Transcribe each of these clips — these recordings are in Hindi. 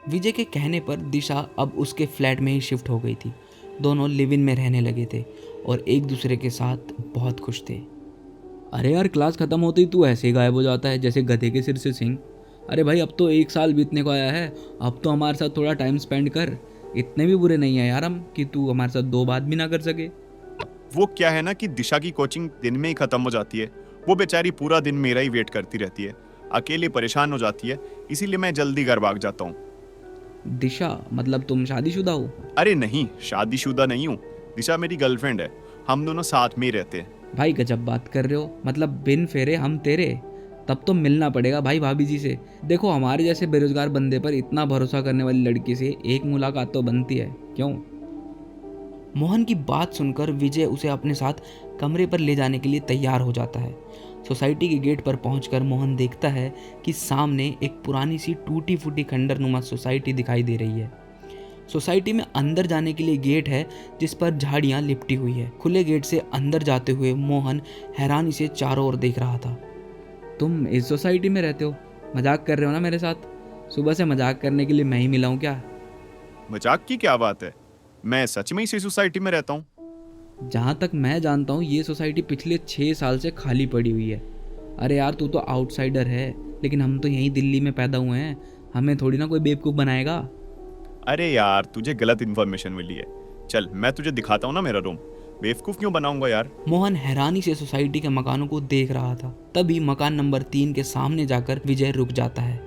विजय के कहने पर दिशा अब उसके फ्लैट में ही शिफ्ट हो गई थी। दोनों लिव इन में रहने लगे थे और एक दूसरे के साथ बहुत खुश थे। अरे यार, क्लास खत्म होते ही तू ऐसे ही गायब हो जाता है जैसे गधे के सिर से सिंग। अरे भाई, अब तो 1 साल बीतने को आया है, अब तो हमारे साथ थोड़ा टाइम स्पेंड कर। इतने भी बुरे नहीं है यार हम कि तू हमारे साथ 2 बात भी ना कर सके। वो क्या है ना कि दिशा की कोचिंग दिन में ही खत्म हो जाती है। वो बेचारी पूरा दिन मेरा ही वेट करती रहती है, अकेली परेशान हो जाती है, इसीलिए मैं जल्दी घर भाग जाता हूँ। दिशा, मतलब तुम शादीशुदा हो? अरे नहीं, शादीशुदा नहीं हूँ। दिशा मेरी गर्लफ्रेंड है, हम दोनों साथ में ही रहते हैं। भाई गजब बात कर रहे हो, मतलब बिन फेरे हम तेरे। तब तो मिलना पड़ेगा भाई भाभी जी से। देखो, हमारे जैसे बेरोजगार बंदे पर इतना भरोसा करने वाली लड़की से एक मुलाकात तो बनती है, क्यों? मोहन की बात सुनकर विजय उसे अपने साथ कमरे पर ले जाने के लिए तैयार हो जाता है। सोसाइटी के गेट पर पहुंचकर मोहन देखता है कि सामने एक पुरानी सी टूटी फूटी खंडरनुमा सोसाइटी दिखाई दे रही है। सोसाइटी में अंदर जाने के लिए गेट है जिस पर झाड़ियां लिपटी हुई है। खुले गेट से अंदर जाते हुए मोहन हैरानी से चारों ओर देख रहा था। तुम इस सोसाइटी में रहते हो? मजाक कर रहे हो ना मेरे साथ? सुबह से मजाक करने के लिए मैं ही मिला हूँ क्या? मजाक की क्या बात है, मैं सच में इसी सोसाइटी में रहता हूँ। जहाँ तक मैं जानता हूँ ये सोसाइटी पिछले 6 साल से खाली पड़ी हुई है। अरे यार, तू तो आउटसाइडर है, लेकिन हम तो यहीं दिल्ली में पैदा हुए हैं, हमें थोड़ी ना कोई बेवकूफ़ बनाएगा। अरे यार, तुझे गलत इन्फॉर्मेशन मिली है। चल मैं तुझे दिखाता हूँ ना मेरा रूम। बेवकूफ क्यों बनाऊंगा यार। मोहन हैरानी से सोसाइटी के मकानों को देख रहा था। तभी मकान नंबर 3 के सामने जाकर विजय रुक जाता है।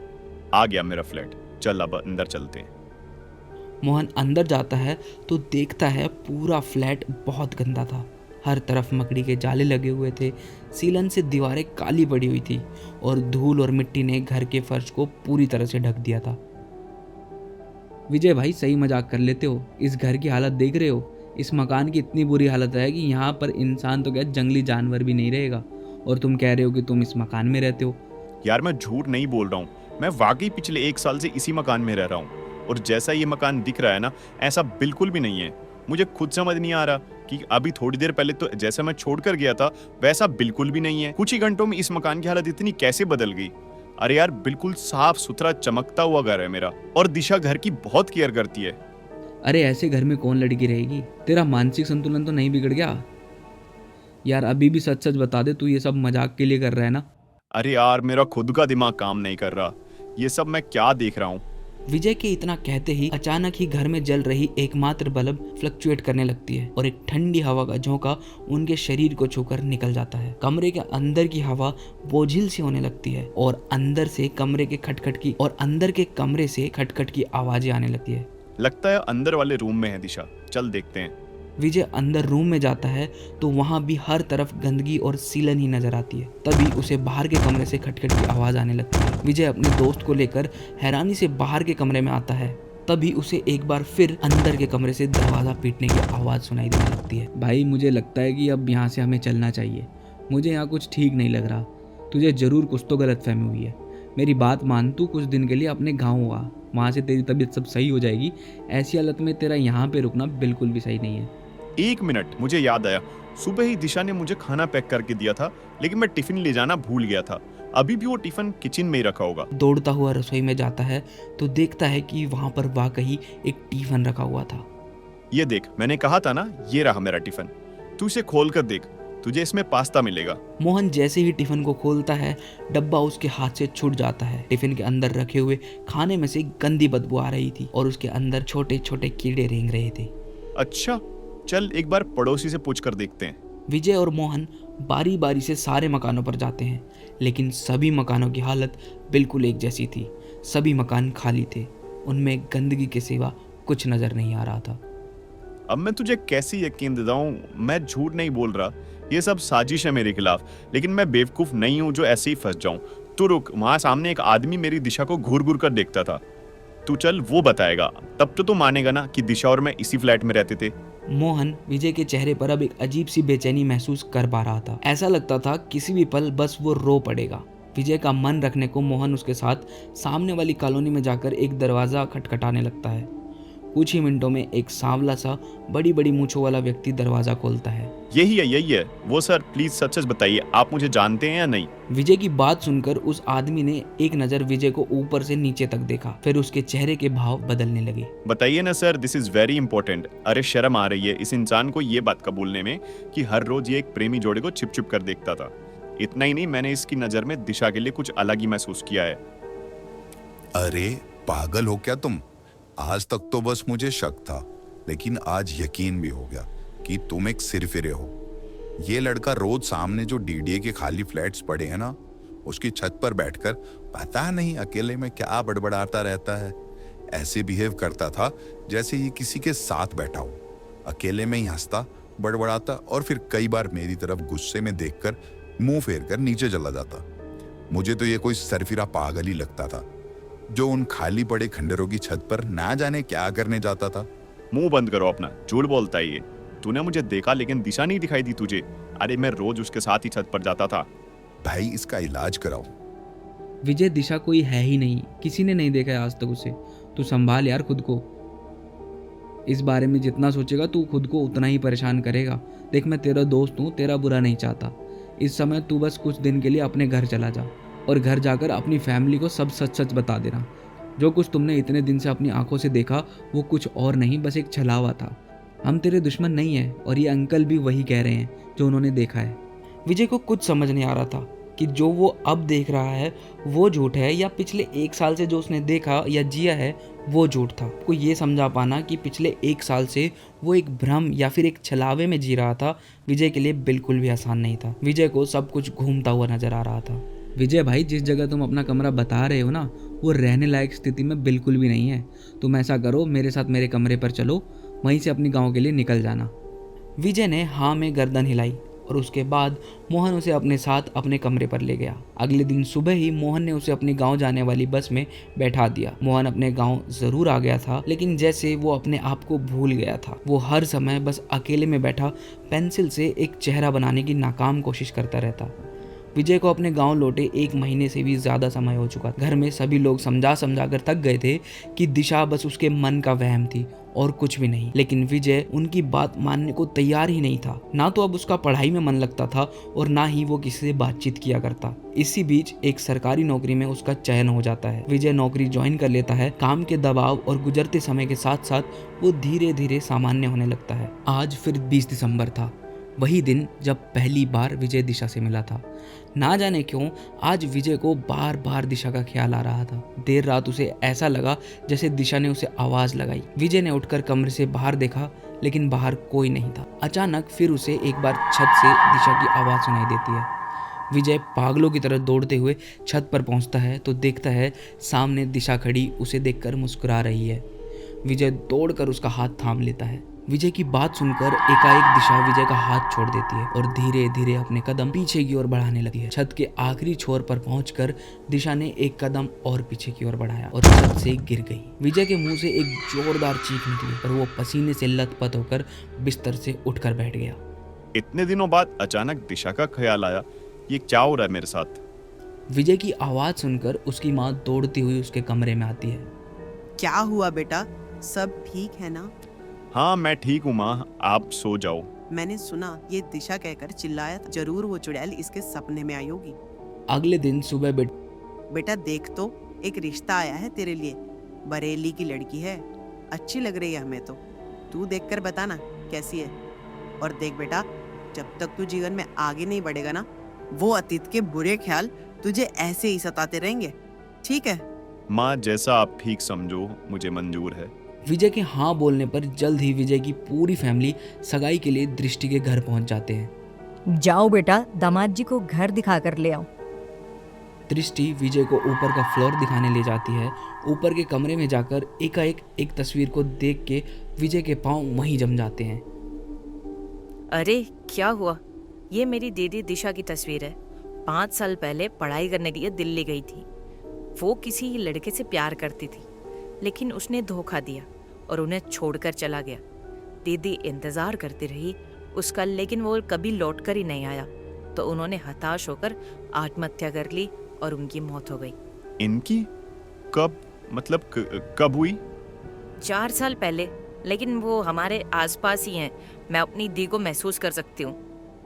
आ गया मेरा फ्लैट, चल अब अंदर चलते हैं। मोहन अंदर जाता है तो देखता है पूरा फ्लैट बहुत गंदा था। हर तरफ मकड़ी के जाले लगे हुए थे, सीलन से दीवारें काली पड़ी हुई थी और धूल और मिट्टी ने घर के फर्श को पूरी तरह से ढक दिया था। विजय भाई, सही मजाक कर लेते हो? इस घर की हालत देख रहे हो? इस मकान की इतनी बुरी हालत है कि यहाँ पर इंसान तो क्या, जंगली जानवर भी नहीं रहेगा। और तुम कह रहे हो कि तुम इस मकान में रहते हो? यार मैं झूठ नहीं बोल रहा हूँ, मैं वाकई पिछले 1 साल से इसी मकान में रह रहा हूँ। और जैसा ये मकान दिख रहा है ना, ऐसा बिल्कुल भी नहीं है। मुझे खुद समझ नहीं आ रहा कि अभी थोड़ी देर पहले तो जैसा मैं छोड़कर गया था वैसा बिल्कुल भी नहीं है। कुछ ही घंटों में इस मकान की हालत इतनी कैसे बदल गई। अरे यार, बिल्कुल साफ सुथरा चमकता हुआ घर है मेरा, और दिशा घर की बहुत केयर करती है। अरे ऐसे घर में कौन लड़की रहेगी? तेरा मानसिक संतुलन तो नहीं बिगड़ गया? यार अभी भी सच सच बता दे, तू ये सब मजाक के लिए कर रहा है ना? अरे यार, मेरा खुद का दिमाग काम नहीं कर रहा, ये सब मैं क्या देख रहा हूँ। विजय के इतना कहते ही अचानक ही घर में जल रही एकमात्र बल्ब फ्लक्चुएट करने लगती है और एक ठंडी हवा का झोंका उनके शरीर को छूकर निकल जाता है। कमरे के अंदर की हवा बोझिल सी होने लगती है और अंदर के कमरे से खटखट की आवाजें आने लगती है। लगता है अंदर वाले रूम में है दिशा, चल देखते हैं। विजय अंदर रूम में जाता है तो वहां भी हर तरफ गंदगी और सीलन ही नजर आती है। तभी उसे बाहर के कमरे से खटखट की आवाज आने लगती है। विजय अपने दोस्त को लेकर हैरानी से बाहर के कमरे में आता है। तभी उसे एक बार फिर अंदर के कमरे से दरवाजा पीटने की आवाज सुनाई देने लगती है। भाई मुझे लगता है कि अब यहाँ से हमें चलना चाहिए। मुझे यहाँ कुछ ठीक नहीं लग रहा। तुझे जरूर कुछ तो गलतफहमी हुई है। मेरी बात मान, तू कुछ दिन के लिए अपने गाँव आ, वहाँ से तेरी तबीयत सब सही हो जाएगी। ऐसी हालत में तेरा यहाँ पे रुकना बिल्कुल भी सही नहीं है। 1 मिनट, मुझे याद आया, सुबह ही दिशा ने मुझे खाना पैक करके दिया था, लेकिन मैं टिफिन ले जाना भूल गया था। अभी भी वो टिफिन किचन में ही रखा होगा। दौड़ता हुआ रसोई में जाता है तो देखता है कि वहां पर वाकई एक टिफिन रखा हुआ था। ये देख, मैंने कहा था ना, ये रहा मेरा टिफिन, तू इसे खोल कर देख, तुझे इसमें पास्ता मिलेगा। मोहन जैसे ही टिफिन को खोलता है, डब्बा उसके हाथ से छूट जाता है। टिफिन के अंदर रखे हुए खाने में से गंदी बदबू आ रही थी और उसके अंदर छोटे छोटे कीड़े रेंग रहे थे। अच्छा, चल एक बार पड़ोसी से पूछ कर देखते हैं। विजय और मोहन बारी बारी से सारे मकानों पर जाते हैं, लेकिन सभी मकानों की हालत बिल्कुल एक जैसी थी। सभी मकान खाली थे, उनमें गंदगी के सिवा कुछ नजर नहीं आ रहा था। अब मैं तुझे कैसे यकीन दिलाऊं, मैं झूठ नहीं बोल रहा, ये सब साजिश है मेरे खिलाफ, लेकिन मैं बेवकूफ नहीं हूं जो ऐसे ही फंस जाऊं। तू रुक, वहां सामने एक आदमी मेरी दिशा को घूर घूर कर देखता था। तू चल, वो बताएगा, तब तो तू मानेगा ना कि दिशा और मैं इसी फ्लैट में रहते थे। मोहन विजय के चेहरे पर अब एक अजीब सी बेचैनी महसूस कर पा रहा था। ऐसा लगता था किसी भी पल बस वो रो पड़ेगा। विजय का मन रखने को मोहन उसके साथ सामने वाली कॉलोनी में जाकर एक दरवाजा खटखटाने लगता है। कुछ ही मिनटों में एक सांवला सा बड़ी बड़ी मूंछों वाला व्यक्ति दरवाजा खोलता है। यही है वो सर, प्लीज सच सच बताइए, आप मुझे जानते हैं या नहीं? विजय की बात सुनकर उस आदमी ने एक नजर विजय को ऊपर से नीचे तक देखा, फिर उसके चेहरे के भाव बदलने लगे। बताइए ना sir, this is very important. अरे शर्म आ रही है इस इंसान को ये बात कबूलने में कि हर रोज ये एक प्रेमी जोड़े को छिप छिप कर देखता था। इतना ही नहीं, मैंने इसकी नजर में दिशा के लिए कुछ अलग ही महसूस किया है। अरे पागल हो क्या तुम? आज तक तो बस मुझे शक था, लेकिन आज यकीन भी हो गया कि तुम एक सिरफिरे हो। ये लड़का रोज सामने जो डीडीए के खाली फ्लैट्स पड़े हैं ना, उसकी छत पर बैठकर पता नहीं अकेले में क्या बड़बड़ाता रहता है। ऐसे बिहेव करता था जैसे ये किसी के साथ बैठा हो। अकेले में ही हंसता, बड़बड़ाता और फिर कई बार मेरी तरफ गुस्से में देखकर मुंह फेर कर नीचे चला जाता। मुझे तो ये कोई सरफिरा पागल ही लगता था जो उन खाली पड़े खंडरों की छत पर ना जाने क्या करने जाता था। मुंह बंद करो अपना, झूठ बोलता है ये। तूने मुझे देखा लेकिन दिशा नहीं दिखाई दी तुझे। अरे मैं रोज उसके साथ ही छत पर जाता था। भाई इसका इलाज कराओ। विजय, दिशा कोई है ही नहीं, किसी ने नहीं देखा है आज तक उसे। तू संभाल यार खुद को। इस बारे में जितना सोचेगा तू खुद को उतना ही परेशान करेगा। देख, मैं तेरा दोस्त हूँ, तेरा बुरा नहीं चाहता। इस समय तू बस कुछ दिन के लिए अपने घर चला जा और घर जाकर अपनी फैमिली को सब सच सच बता देना। जो कुछ तुमने इतने दिन से अपनी आंखों से देखा वो कुछ और नहीं, बस एक छलावा था। हम तेरे दुश्मन नहीं हैं और ये अंकल भी वही कह रहे हैं जो उन्होंने देखा है। विजय को कुछ समझ नहीं आ रहा था कि जो वो अब देख रहा है वो झूठ है या पिछले 1 साल से जो उसने देखा या जिया है वो झूठ था। को ये समझा पाना कि पिछले 1 साल से वो एक भ्रम या फिर एक छलावे में जी रहा था, विजय के लिए बिल्कुल भी आसान नहीं था। विजय को सब कुछ घूमता हुआ नजर आ रहा था। विजय भाई, जिस जगह तुम अपना कमरा बता रहे हो ना, वो रहने लायक स्थिति में बिल्कुल भी नहीं है। तुम ऐसा करो, मेरे साथ मेरे कमरे पर चलो, वहीं से अपनी गांव के लिए निकल जाना। विजय ने हाँ में गर्दन हिलाई और उसके बाद मोहन उसे अपने साथ अपने कमरे पर ले गया। अगले दिन सुबह ही मोहन ने उसे अपने गांव जाने वाली बस में बैठा दिया। मोहन अपने गांव जरूर आ गया था, लेकिन जैसे वो अपने आप को भूल गया था। वो हर समय बस अकेले में बैठा पेंसिल से एक चेहरा बनाने की नाकाम कोशिश करता रहता। विजय को अपने गांव लौटे 1 महीने से भी ज्यादा समय हो चुका। घर में सभी लोग समझा समझा कर थक गए थे कि दिशा बस उसके मन का वहम थी और कुछ भी नहीं, लेकिन विजय उनकी बात मानने को तैयार ही नहीं था। ना तो अब उसका पढ़ाई में मन लगता था और ना ही वो किसी से बातचीत किया करता। इसी बीच एक सरकारी नौकरी में उसका चयन हो जाता है। विजय नौकरी ज्वाइन कर लेता है। काम के दबाव और गुजरते समय के साथ साथ वो धीरे धीरे सामान्य होने लगता है। आज फिर 20 दिसंबर था, वही दिन जब पहली बार विजय दिशा से मिला था। ना जाने क्यों आज विजय को बार बार दिशा का ख्याल आ रहा था। देर रात उसे ऐसा लगा जैसे दिशा ने उसे आवाज लगाई। विजय ने उठकर कमरे से बाहर देखा, लेकिन बाहर कोई नहीं था। अचानक फिर उसे एक बार छत से दिशा की आवाज सुनाई देती है। विजय पागलों की तरह दौड़ते हुए छत पर पहुंचता है तो देखता है सामने दिशा खड़ी उसे देखकर मुस्कुरा रही है। विजय दौड़कर उसका हाथ थाम लेता है। विजय की बात सुनकर एकाएक दिशा विजय का हाथ छोड़ देती है और धीरे धीरे अपने कदम पीछे की ओर बढ़ाने लगती है। छत के आखिरी छोर पर पहुंचकर दिशा ने एक कदम और पीछे की ओर बढ़ाया और छत से गिर गई। विजय के मुंह से एक जोरदार चीख निकली और वो पसीने से लथपथ होकर बिस्तर से उठकर बैठ गया। इतने दिनों बाद अचानक दिशा का ख्याल आया, ये क्या हो रहा है मेरे साथ? विजय की आवाज सुनकर उसकी माँ दौड़ती हुई उसके कमरे में आती है। क्या हुआ बेटा, सब ठीक है ना? हाँ मैं ठीक हूँ माँ, आप सो जाओ। मैंने सुना ये दिशा कहकर चिल्लाया था, जरूर वो चुड़ैल इसके सपने में आई होगी। अगले दिन सुबह बेटा देख तो, एक रिश्ता आया है तेरे लिए। बरेली की लड़की है, अच्छी लग रही है हमें तो। तू देखकर बताना कैसी है। और देख बेटा, जब तक तू जीवन में आगे नहीं बढ़ेगा ना, वो अतीत के बुरे ख्याल तुझे ऐसे ही सताते रहेंगे, ठीक है? माँ जैसा आप ठीक समझो, मुझे मंजूर है। विजय के हाँ बोलने पर जल्द ही विजय की पूरी फैमिली सगाई के लिए दृष्टि के घर पहुंच जाते हैं। जाओ बेटा, दामाद जी को घर दिखा कर ले आओ। दृष्टि विजय को ऊपर का फ्लोर दिखाने ले जाती है। ऊपर के कमरे में जाकर एकाएक एक तस्वीर को देख के विजय के पांव वहीं जम जाते हैं। अरे क्या हुआ? ये मेरी दीदी दिशा की तस्वीर है। 5 साल पहले पढ़ाई करने के लिए दिल्ली गई थी। वो किसी लड़के से प्यार करती थी, लेकिन उसने धोखा दिया और उन्हें छोड़कर चला गया। दीदी इंतज़ार करती रही उसका, लेकिन वो कभी लौट कर ही नहीं आया। तो उन्होंने हताश होकर आत्महत्या कर ली और उनकी मौत हो गई। इनकी कब, मतलब कब हुई? 4 साल पहले, लेकिन वो हमारे आसपास ही हैं। मैं अपनी दी को महसूस कर सकती हूँ।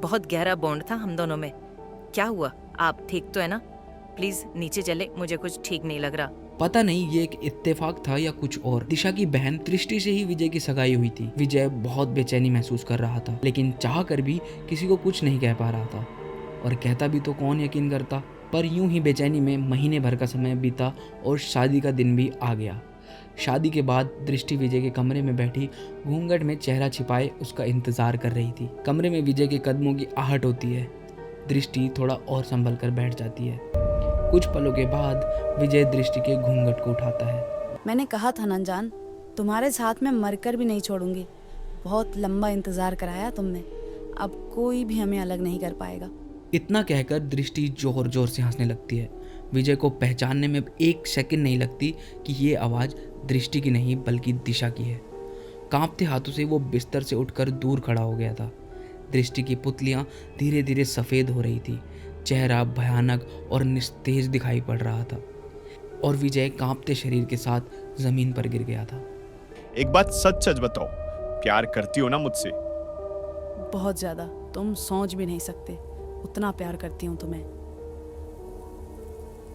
बहुत गहरा बॉन्ड था हम दोनों में। क्या हुआ, आप ठीक तो है ना? प्लीज नीचे चले, मुझे कुछ ठीक नहीं लग रहा। पता नहीं ये एक इत्तेफाक था या कुछ और। दिशा की बहन दृष्टि से ही विजय की सगाई हुई थी। विजय बहुत बेचैनी महसूस कर रहा था, लेकिन चाह कर भी किसी को कुछ नहीं कह पा रहा था, और कहता भी तो कौन यकीन करता। पर यूं ही बेचैनी में महीने भर का समय बीता और शादी का दिन भी आ गया। शादी के बाद दृष्टि विजय के कमरे में बैठी घूंघट में चेहरा छिपाए उसका इंतजार कर रही थी। कमरे में विजय के कदमों की आहट होती है। दृष्टि थोड़ा और संभल कर बैठ जाती है। कुछ पलों के बाद विजय दृष्टि के घूंघट को उठाता है। मैंने कहा था नंजान, तुम्हारे साथ में मरकर भी नहीं छोड़ूंगी। बहुत लंबा इंतजार कराया तुमने, अब कोई भी हमें अलग नहीं कर पाएगा। इतना कहकर दृष्टि जोर जोर से हंसने लगती है। विजय को पहचानने में 1 सेकंड नहीं लगती कि ये आवाज़ दृष्टि की नहीं बल्कि दिशा की है। कांपते हाथों से वो बिस्तर से उठकर दूर खड़ा हो गया था। दृष्टि की पुतलियां धीरे धीरे सफ़ेद हो रही थी। चेहरा भयानक और निस्तेज दिखाई पड़ रहा था, और विजय कांपते शरीर के साथ जमीन पर गिर गया था। एक बात सच सच बताओ, प्यार करती हो ना मुझसे? बहुत ज्यादा, तुम सोच भी नहीं सकते उतना प्यार करती हूँ तुम्हें।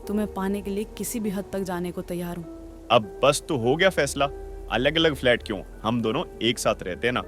तुम्हें पाने के लिए किसी भी हद तक जाने को तैयार हूँ। अब बस तो हो गया फैसला। अलग अलग फ्लैट क्यों, हम दोनों एक साथ रहते हैं ना।